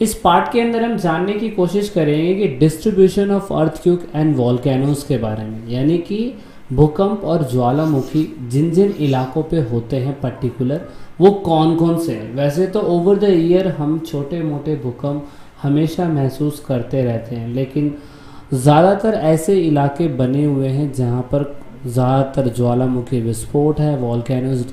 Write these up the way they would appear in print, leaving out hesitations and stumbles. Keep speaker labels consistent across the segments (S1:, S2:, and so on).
S1: इस पार्ट के अंदर हम जानने की कोशिश करेंगे कि distribution of earthquake and volcanoes के बारे में, यानी कि भूकंप और ज्वालामुखी जिन जिन इलाकों पे होते हैं पर्टिकुलर, वो कौन कौन से हैं। वैसे तो ओवर द ईयर हम छोटे मोटे भूकंप हमेशा महसूस करते रहते हैं, लेकिन ज़्यादातर ऐसे इलाके बने हुए हैं जहाँ पर ज़्यादातर ज्वालामुखी विस्फोट है, वॉल्केनोज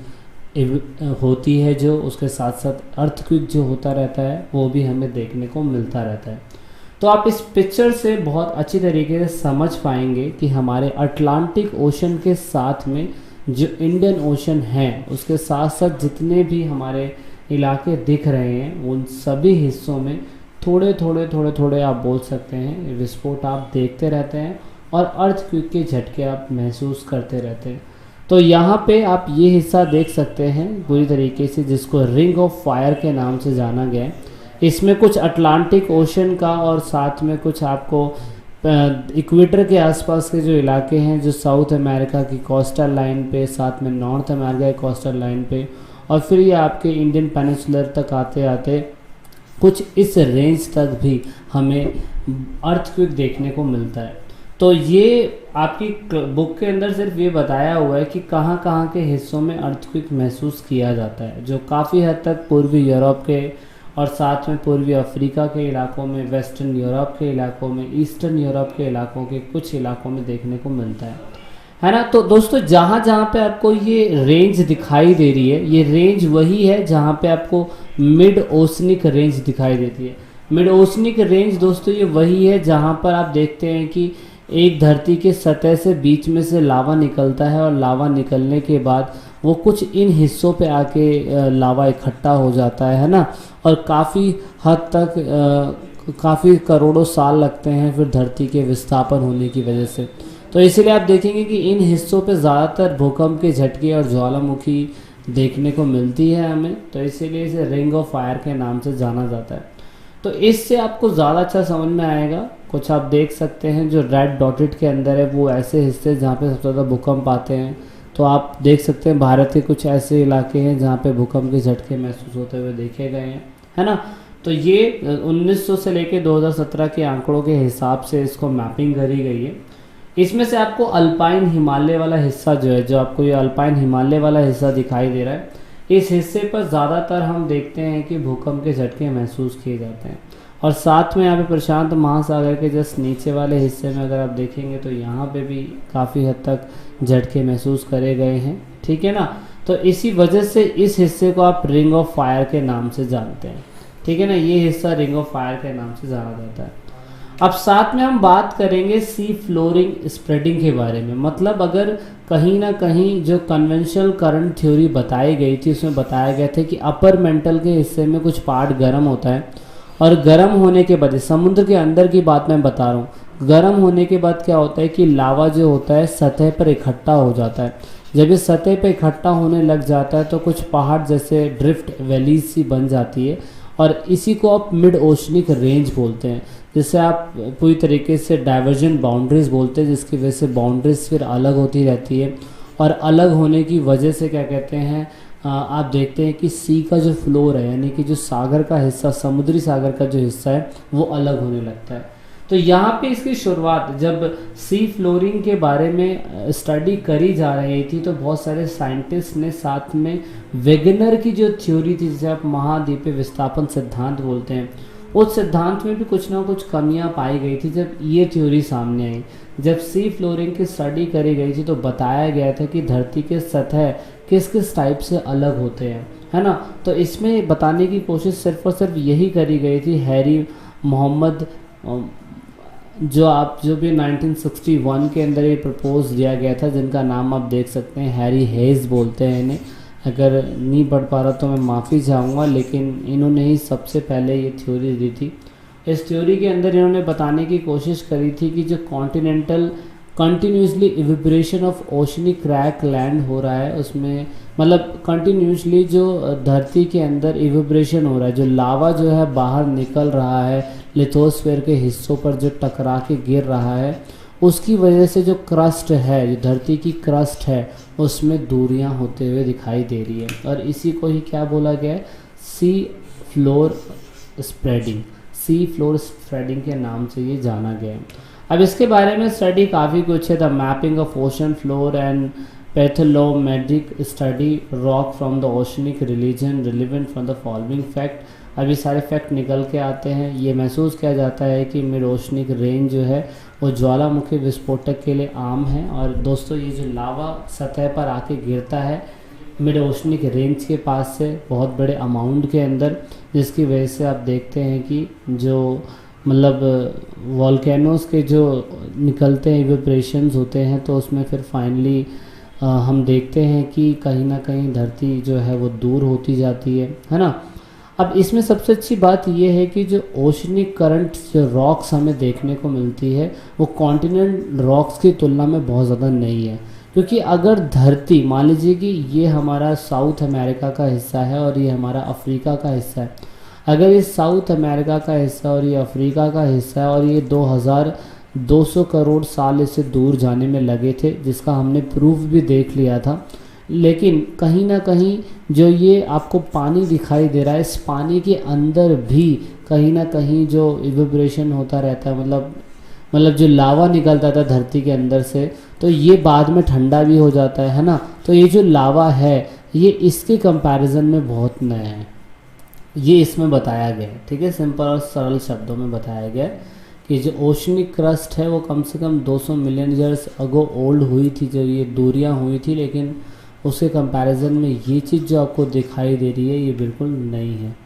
S1: होती है, जो उसके साथ साथ अर्थक्वेक जो होता रहता है वो भी हमें देखने को मिलता रहता है। तो आप इस पिक्चर से बहुत अच्छी तरीके से समझ पाएंगे कि हमारे अटलांटिक ओशन के साथ में जो इंडियन ओशन है उसके साथ साथ जितने भी हमारे इलाके दिख रहे हैं उन सभी हिस्सों में थोड़े आप बोल सकते हैं विस्फोट आप देखते रहते हैं और अर्थक्वेक के झटके आप महसूस करते रहते हैं। तो यहाँ पे आप ये हिस्सा देख सकते हैं पूरी तरीके से, जिसको रिंग ऑफ फायर के नाम से जाना गया है। इसमें कुछ अटलांटिक ओशन का और साथ में कुछ आपको इक्वेटर के आसपास के जो इलाके हैं, जो साउथ अमेरिका की कोस्टल लाइन पे, साथ में नॉर्थ अमेरिका की कोस्टल लाइन पे, और फिर ये आपके इंडियन पेनिनसुलर तक आते आते कुछ इस रेंज तक भी हमें अर्थक्वेक देखने को मिलता है। तो ये आपकी बुक के अंदर सिर्फ ये बताया हुआ है कि कहाँ कहाँ के हिस्सों में अर्थक्वेक महसूस किया जाता है, जो काफ़ी हद तक पूर्वी यूरोप के और साथ में पूर्वी अफ्रीका के इलाकों में, वेस्टर्न यूरोप के इलाकों में, ईस्टर्न यूरोप के इलाकों के कुछ इलाकों में देखने को मिलता है ना। तो दोस्तों जहाँ जहाँ पे आपको ये रेंज दिखाई दे रही है, ये रेंज वही है जहाँ पे आपको मिड ओशनिक रेंज दिखाई देती है। मिड ओशनिक रेंज दोस्तों ये वही है जहाँ पर आप देखते हैं कि एक धरती के सतह से बीच में से लावा निकलता है और लावा निकलने के बाद वो कुछ इन हिस्सों पे आके लावा इकट्ठा हो जाता है ना, और काफ़ी हद तक काफ़ी करोड़ों साल लगते हैं फिर धरती के विस्थापन होने की वजह से। तो इसीलिए आप देखेंगे कि इन हिस्सों पे ज़्यादातर भूकंप के झटके और ज्वालामुखी देखने को मिलती है हमें, तो इसीलिए इसे रिंग ऑफ फायर के नाम से जाना जाता है। तो इससे आपको ज़्यादा अच्छा समझ में आएगा। कुछ आप देख सकते हैं जो रेड डॉटेड के अंदर है वो ऐसे हिस्से जहाँ पे सबसे ज़्यादा भूकंप आते हैं। तो आप देख सकते हैं भारत के कुछ ऐसे इलाके हैं जहाँ पे भूकंप के झटके महसूस होते हुए देखे गए हैं, है ना। तो ये 1900 से लेके 2017 के आंकड़ों के हिसाब से इसको मैपिंग करी गई है। इसमें से आपको अल्पाइन हिमालय वाला हिस्सा जो है, जो आपको ये अल्पाइन हिमालय वाला हिस्सा दिखाई दे रहा है, इस हिस्से पर ज़्यादातर हम देखते हैं कि भूकंप के झटके महसूस किए जाते हैं। और साथ में यहाँ पे प्रशांत महासागर के जस्ट नीचे वाले हिस्से में अगर आप देखेंगे तो यहाँ पे भी काफ़ी हद तक झटके महसूस करे गए हैं, ठीक है ना। तो इसी वजह से इस हिस्से को आप रिंग ऑफ फायर के नाम से जानते हैं, ठीक है ना। ये हिस्सा रिंग ऑफ फायर के नाम से जाना जाता है। अब साथ में हम बात करेंगे सी फ्लोरिंग स्प्रेडिंग के बारे में। मतलब अगर कहीं ना कहीं जो कन्वेंशनल करंट थ्योरी बताई गई थी उसमें बताया गया था कि अपर मेंटल के हिस्से में कुछ पार्ट गर्म होता है, और गर्म होने के बाद, समुद्र के अंदर की बात मैं बता रहा हूँ, गर्म होने के बाद क्या होता है कि लावा जो होता है सतह पर इकट्ठा हो जाता है। जब ये सतह पर इकट्ठा होने लग जाता है तो कुछ पहाड़ जैसे ड्रिफ्ट वैलीज सी बन जाती है, और इसी को आप मिड ओशनिक रेंज बोलते हैं, जिससे आप पूरी तरीके से डाइवर्जन बाउंड्रीज बोलते हैं, जिसकी वजह से बाउंड्रीज फिर अलग होती रहती है। और अलग होने की वजह से क्या कहते हैं, आप देखते हैं कि सी का जो फ्लोर है, यानी कि जो सागर का हिस्सा, समुद्री सागर का जो हिस्सा है वो अलग होने लगता है। तो यहाँ पे इसकी शुरुआत जब सी फ्लोरिंग के बारे में स्टडी करी जा रही थी तो बहुत सारे साइंटिस्ट ने साथ में वेगनर की जो थ्योरी थी, जिसे आप महाद्वीपीय विस्थापन सिद्धांत बोलते हैं, उस सिद्धांत में भी कुछ ना कुछ कमियां पाई गई थी। जब ये थ्योरी सामने आई, जब सी फ्लोरिंग की स्टडी करी गई थी तो बताया गया था कि धरती के सतह किस किस टाइप से अलग होते हैं, है ना। तो इसमें बताने की कोशिश सिर्फ और सिर्फ यही करी गई थी। हैरी मोहम्मद जो भी 1961 के अंदर ये प्रपोज दिया गया था, जिनका नाम आप देख सकते हैं, हैरी हेज बोलते हैं इन्हें। अगर नहीं पढ़ पा रहा तो मैं माफ़ी चाहूँगा, लेकिन इन्होंने ही सबसे पहले ये थ्योरी दी थी। इस थ्योरी के अंदर इन्होंने बताने की कोशिश करी थी कि जो continental continuously evaporation of oceanic crack land हो रहा है, उसमें मतलब कंटिन्यूसली जो धरती के अंदर इवेपोरेशन हो रहा है, जो लावा जो है बाहर निकल रहा है, लिथोस्फीयर के हिस्सों पर जो टकरा के गिर रहा है, उसकी वजह से जो क्रस्ट है, जो धरती की क्रस्ट है, उसमें दूरियां होते हुए दिखाई दे रही है। और इसी को ही क्या बोला गया है, sea floor spreading. Sea floor spreading के नाम से ये जाना गया है। अब इसके बारे में स्टडी काफ़ी कुछ है, the mapping of ocean floor and bathymetric study rock from the oceanic religion relevant from the following fact. अभी सारे फैक्ट निकल के आते हैं। ये महसूस किया जाता है कि मिड ओशनिक रेंज जो है वो ज्वालामुखी विस्फोटक के लिए आम है। और दोस्तों ये जो लावा सतह पर आके गिरता है मिड ओशनिक रेंज के पास से बहुत बड़े अमाउंट के अंदर, जिसकी वजह से आप देखते हैं कि जो मतलब वॉल्केनोस के जो निकलते हैं इवेपोरेशंस होते हैं, तो उसमें फिर फाइनली हम देखते हैं कि कहीं ना कहीं धरती जो है वो दूर होती जाती है ना। अब इसमें सबसे अच्छी बात यह है कि जो ओशनिक करंट जो रॉक्स हमें देखने को मिलती है वो कॉन्टिनेंट रॉक्स की तुलना में बहुत ज़्यादा नहीं है। क्योंकि अगर धरती मान लीजिए कि ये हमारा साउथ अमेरिका का हिस्सा है और ये हमारा अफ्रीका का हिस्सा है, अगर ये साउथ अमेरिका का हिस्सा और ये अफ्रीका का हिस्सा है और ये 2200 करोड़ साल इससे दूर जाने में लगे थे, जिसका हमने प्रूफ भी देख लिया था, लेकिन कहीं ना कहीं जो ये आपको पानी दिखाई दे रहा है, इस पानी के अंदर भी कहीं ना कहीं जो इवेपोरेशन होता रहता है, मतलब जो लावा निकलता था धरती के अंदर से, तो ये बाद में ठंडा भी हो जाता है ना। तो ये जो लावा है ये इसके कंपैरिजन में बहुत नया है, ये इसमें बताया गया है। ठीक है, सिंपल और सरल शब्दों में बताया गया है कि जो ओशनिक क्रस्ट है वो कम से कम 200 मिलियन ईयर्स अगो ओल्ड हुई थी, जो ये दूरियां हुई थी, लेकिन उसके कंपैरिजन में ये चीज़ जो आपको दिखाई दे रही है ये बिल्कुल नई है।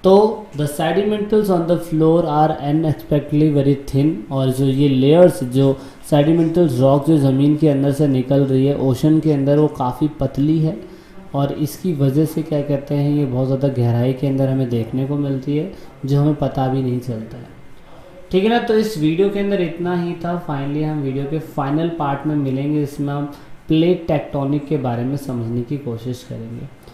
S1: तो the sediments on the floor are unexpectedly very thin, और जो ये लेयर्स जो सेडिमेंटल रॉक जो ज़मीन के अंदर से निकल रही है ओशन के अंदर, वो काफ़ी पतली है और इसकी वजह से क्या कहते हैं ये बहुत ज़्यादा गहराई के अंदर हमें देखने को मिलती है, जो हमें पता भी नहीं चलता है। ठीक है ना, तो इस वीडियो के अंदर इतना ही था। फाइनली हम वीडियो के फाइनल पार्ट में मिलेंगे, इसमें हम प्लेट टेक्टोनिक के बारे में समझने की कोशिश करेंगे।